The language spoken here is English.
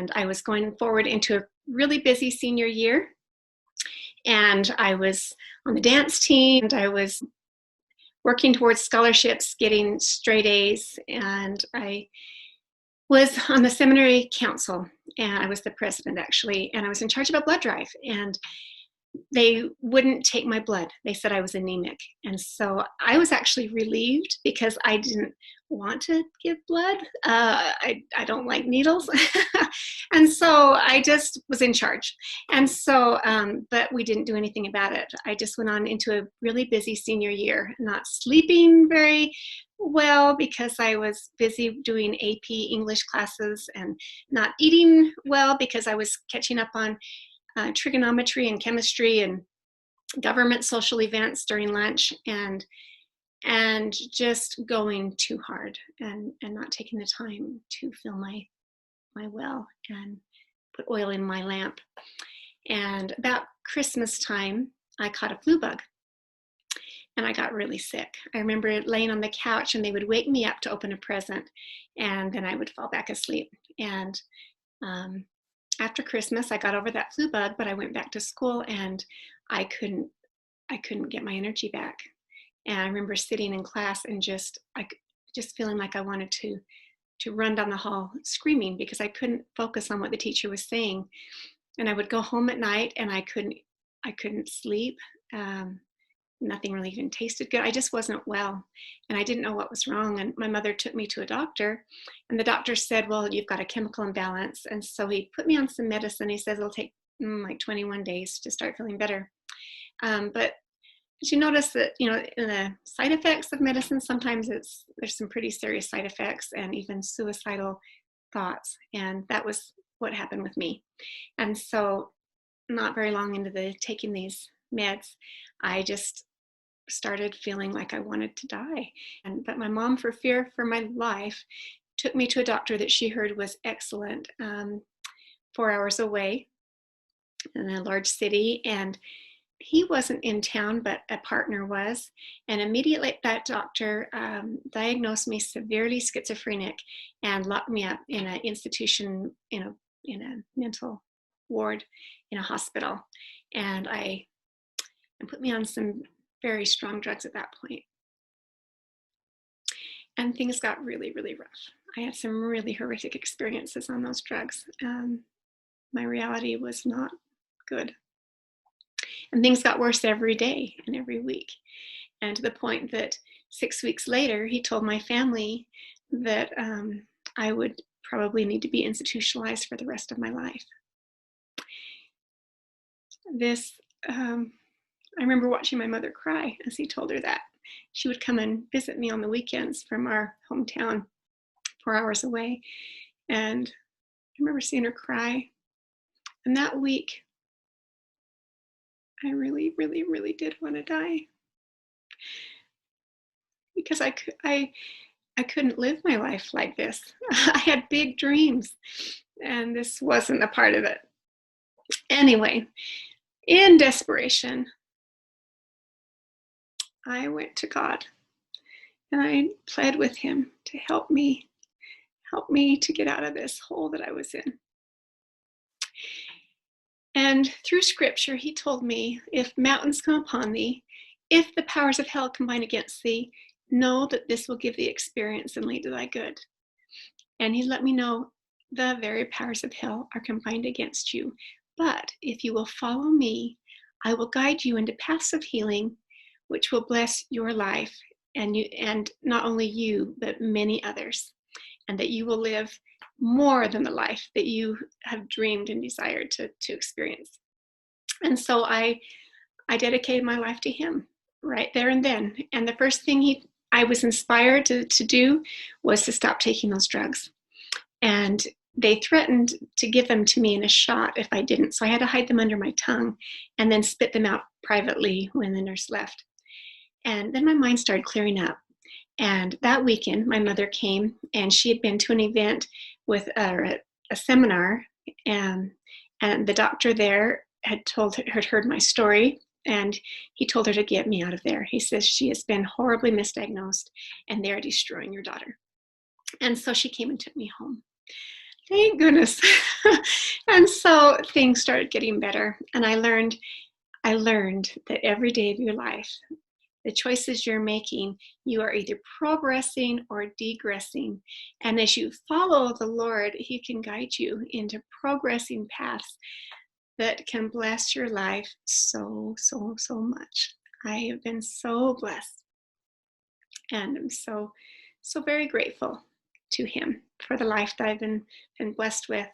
And I was going forward into a really busy senior year. And I was on the dance team, and I was working towards scholarships, getting straight A's. And I was on the seminary council, and I was the president actually, and I was in charge of a blood drive. And they wouldn't take my blood. They said I was anemic. And so I was actually relieved because I didn't want to give blood. I don't like needles. And so I just was in charge. And so, but we didn't do anything about it. I just went on into a really busy senior year, not sleeping very well because I was busy doing AP English classes, and not eating well because I was catching up on trigonometry and chemistry and government social events during lunch, and just going too hard, and not taking the time to fill my well and put oil in my lamp. And about Christmas time, I caught a flu bug, and I got really sick. I remember laying on the couch, and they would wake me up to open a present, and then I would fall back asleep. And after Christmas, I got over that flu bug, but I went back to school, and I couldn't get my energy back. And I remember sitting in class and just feeling like I wanted to run down the hall screaming because I couldn't focus on what the teacher was saying. And I would go home at night, and I couldn't sleep. Nothing really even tasted good. I just wasn't well, and I didn't know what was wrong. And my mother took me to a doctor, and the doctor said, well, you've got a chemical imbalance. And so he put me on some medicine. He says it'll take like 21 days to start feeling better. But you notice that, in the side effects of medicine, sometimes there's some pretty serious side effects and even suicidal thoughts. And that was what happened with me. And so not very long into taking these meds, I just started feeling like I wanted to die. But my mom, for fear for my life, took me to a doctor that she heard was excellent, 4 hours away in a large city. And he wasn't in town, but a partner was. And immediately that doctor diagnosed me severely schizophrenic and locked me up in an institution, in a mental ward in a hospital. And put me on some very strong drugs at that point. And things got really, really rough. I had some really horrific experiences on those drugs. My reality was not good. And things got worse every day and every week. And to the point that 6 weeks later, he told my family that I would probably need to be institutionalized for the rest of my life. I remember watching my mother cry as he told her that. She would come and visit me on the weekends from our hometown 4 hours away. And I remember seeing her cry. And that week, I really, really, really did want to die. Because I couldn't live my life like this. I had big dreams, and this wasn't a part of it. Anyway, in desperation, I went to God, and I pled with him to help me to get out of this hole that I was in. And through scripture, he told me, if mountains come upon thee, if the powers of hell combine against thee, know that this will give thee experience and lead to thy good. And he let me know the very powers of hell are combined against you. But if you will follow me, I will guide you into paths of healing, which will bless your life, and not only you, but many others, and that you will live more than the life that you have dreamed and desired to experience. And so I dedicated my life to him right there and then. And the first thing I was inspired to do was to stop taking those drugs. And they threatened to give them to me in a shot if I didn't. So I had to hide them under my tongue and then spit them out privately when the nurse left. And then my mind started clearing up. And that weekend, my mother came, and she had been to an event with a seminar, and the doctor there had heard my story, and he told her to get me out of there. He says, she has been horribly misdiagnosed, and they're destroying your daughter. And so she came and took me home. Thank goodness. And so things started getting better. And I learned that every day of your life, the choices you're making, you are either progressing or degressing. And as you follow the Lord, He can guide you into progressing paths that can bless your life so, so, so much. I have been so blessed, and I'm so, so very grateful to Him for the life that I've been blessed with.